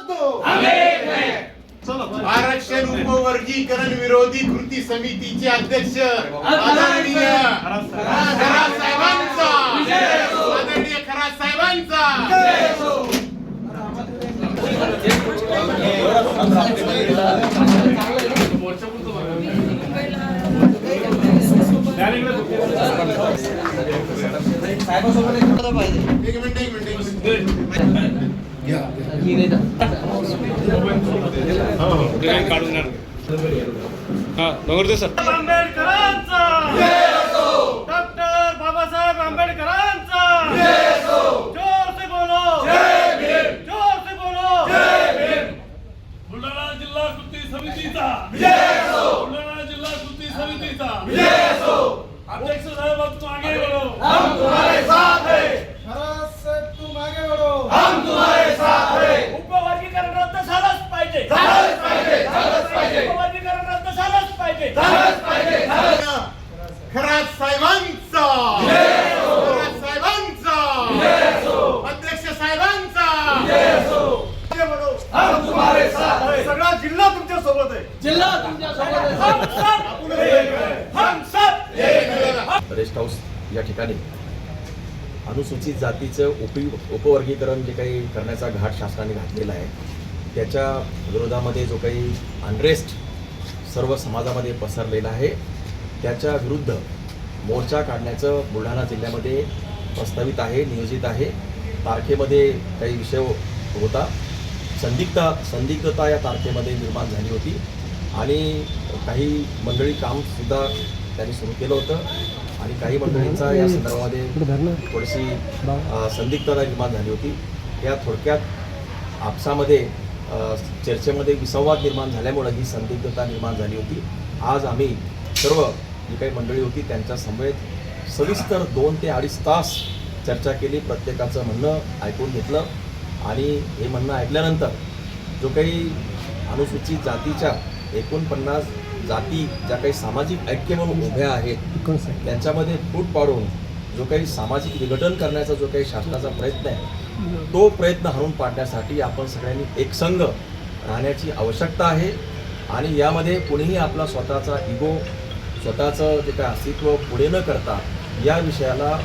आवाज दो, हम एक हैं। आरक्षण उपवर्गीकरण विरोधी कृती समितीचे अध्यक्ष आदरणीय खरात साहेबांचा, आदरणीय खरात साहेबांचा एक मिनिट आंबेडकरांचा डॉक्टर बाबासाहेब आंबेडकरांचा जोर से बोलो, जोर से बोलो। बुलढाणा जिल्हा कृती समितीचा बुलढाणा जिल्हा कृती समितीचा अध्यक्ष साहेब अब तुम आगे बढ़ो, हम तुम्हारे साथ हैं। तुम आगे बढ़ो, हम तुम्हारे साथ हैं। उपवर्गीकरण रद्द झालंच पाहिजे, झालंच पाहिजे, झालंच पाहिजे। उपवर्गीकरण रद्द झालंच पाहिजे, झालंच पाहिजे, झालंच। खरात साहेबांचा, खरात साहेबांचा, अध्यक्ष साहेबांचा, हम तुम्हारे साथ हैं। सगळा जिल्हा तुमच्या सोबत आहे, जिल्हा तुमच्या सोबत आहे। हम सब एक हैं, हम सब एक हैं। रेस्ट हाऊस या ठिकाणी अनुसूचित जातीचं उपवर्गीकरण जे काही करण्याचा घाट शासनाने घातलेला आहे त्याच्या विरोधामध्ये जो काही अनरेस्ट सर्व समाजामध्ये पसरलेला आहे त्याच्या विरुद्ध मोर्चा काढण्याचं बुलढाणा जिल्ह्यामध्ये प्रस्तावित आहे, नियोजित आहे। तारखेमध्ये काही विषय होता, संदिग्धता या तारखेमध्ये निर्माण झाली होती आणि काही मंडळी कामसुद्धा त्यांनी सुरू केलं होतं आणि काही मंडळींचा या संदर्भामध्ये थोडीशी संदिग्धता निर्माण झाली होती। या थोडक्यात आपसामध्ये चर्चेमध्ये विसंवाद निर्माण झाल्यामुळे ही संदिग्धता निर्माण झाली होती। आज आम्ही सर्व जी काही मंडळी होती त्यांच्या समवेत सविस्तर 2 ते 2.5 तास चर्चा केली, प्रत्येकाचं म्हणणं ऐकून घेतलं आणि हे म्हणणं ऐकल्यानंतर जो काही अनुसूचित जातीच्या 49 जाती ज्या काही सामाजिक ऐक्य म्हणून उभ्या आहेत त्यांच्यामध्ये फूट पाडून जो काही सामाजिक विघटन करण्याचा जो काही शासनाचा प्रयत्न आहे तो प्रयत्न हरून पाडण्यासाठी आपण सगळ्यांनी एकसंघ राहण्याची आवश्यकता आहे आणि यामध्ये कुणीही आपला स्वतःचा इगो, स्वतःचं जे काही अस्तित्व पुढे न करता या विषयाला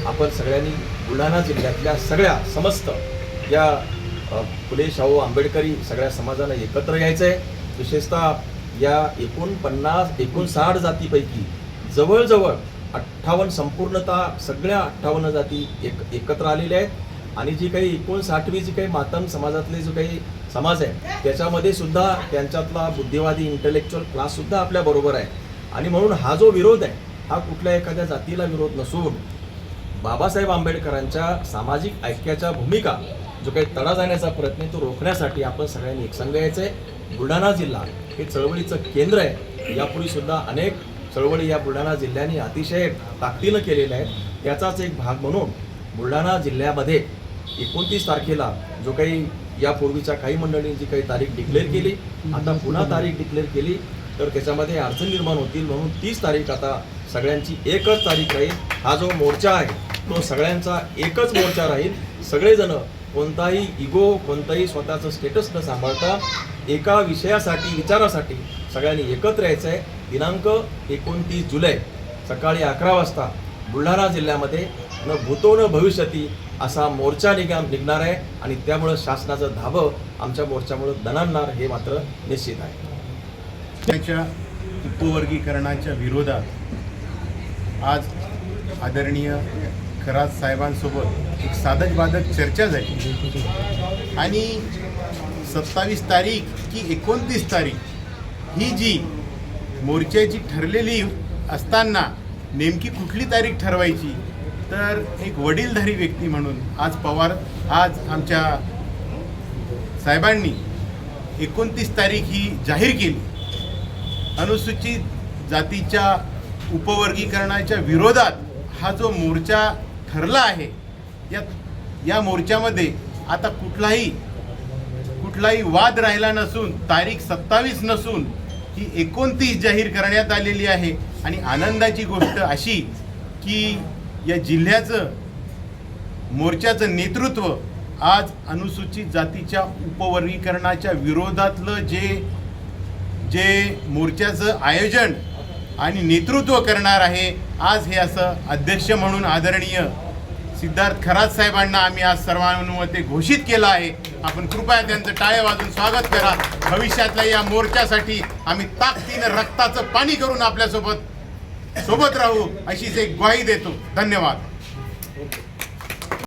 आपण सगळ्यांनी बुलढाणा जिल्ह्यातल्या सगळ्या समस्त या फुले शाहू आंबेडकरी सगळ्या समाजाला एकत्र यायचं आहे। विशेषतः या 59 जातीपैकी जवळजवळ 58 संपूर्णतः सगळ्या 58 जाती एकत्र आलेल्या आहेत आणि जी काही 59वी जी काही मातंग समाजातले जो काही समाज आहे त्याच्यामध्ये सुद्धा त्यांच्यातला बुद्धिवादी इंटेलेक्च्युअल क्लास सुद्धा आपल्या बरोबर आहे आणि म्हणून हा जो विरोध आहे हा कुठल्या एखाद्या जातीला विरोध नसून बाबासाहेब आंबेडकरांच्या सामाजिक ऐक्याच्या भूमिका जो काही तडा जाण्याचा प्रयत्न आहे तो रोखण्यासाठी आपण सगळ्यांनी एकसंघ यायचं आहे। बुलढाणा जिल्हा हे चळवळीचं केंद्र आहे, यापूर्वी सुद्धा अनेक चळवळी या बुलढाणा जिल्ह्याने अतिशय ताकदीनं केलेल्या आहेत। याचाच एक भाग म्हणून बुलढाणा जिल्ह्यामध्ये 29 तारखेला जो काही यापूर्वीच्या काही मंडळींनी जी काही तारीख डिक्लेअर केली आता पुन्हा तारीख डिक्लेअर केली तर त्याच्यामध्ये अडचण निर्माण होतील म्हणून 30 तारीख आता सगळ्यांची एकच तारीख राहील। हा जो मोर्चा आहे तो सगळ्यांचा एकच मोर्चा राहील। सगळेजण कोणताही इगो, कोणताही स्वतःचं स्टेटस न सांभाळता एका विषयासाठी, विचारासाठी सगळ्यांनी एकत्र यायचं आहे। दिनांक 29 जुलै सकाळी 11 वाजता बुलढाणा जिल्ह्यामध्ये न भूतो न भविष्यती असा मोर्चा निघणार आहे आणि त्यामुळं शासनाचं धाबं आमच्या मोर्चामुळे दणाणणार हे मात्र निश्चित आहे। त्याच्या उपवर्गीकरणाच्या विरोधात आज आदरणीय खरात साहेबांसोबत एक साधकबाधक चर्चा झाली आणि 27 तारीख की 29 तारीख ही जी मोर्चाची ठरलेली असताना नेमकी कुठली तारीख ठरवायची तर एक वडीलधारी व्यक्ती म्हणून आज आमच्या साहेबांनी 29 तारीख ही जाहीर केली। अनुसूचित जातीच्या उपवर्गीकरणाच्या विरोधात हा जो मोर्चा ठरला आहे या मोर्चामध्ये आता कुठलाही वाद राहिला नसून तारीख 27 नसून ही 29 जाहीर करण्यात आलेली आहे आणि आनंदाची गोष्ट अशी की या जिल्ह्याचं मोर्चाचं नेतृत्व आज अनुसूचित जातीच्या उपवर्गीकरणाच्या विरोधातलं जे मोर्चाचं आयोजन आणि नेतृत्व करणार आहे, आज हे असं अध्यक्ष म्हणून आदरणीय सिद्धार्थ खरात साहेबांना आम्ही आज सर्वानुमते घोषित केलं आहे. आपण कृपया त्यांचं टाळ्या वाजून स्वागत करा. भविष्यातल्या या मोर्चासाठी आम्ही ताकदीनं रक्ताचं पाणी करून आपल्यासोबत राहू अशीच एक ग्वाही देतो. धन्यवाद.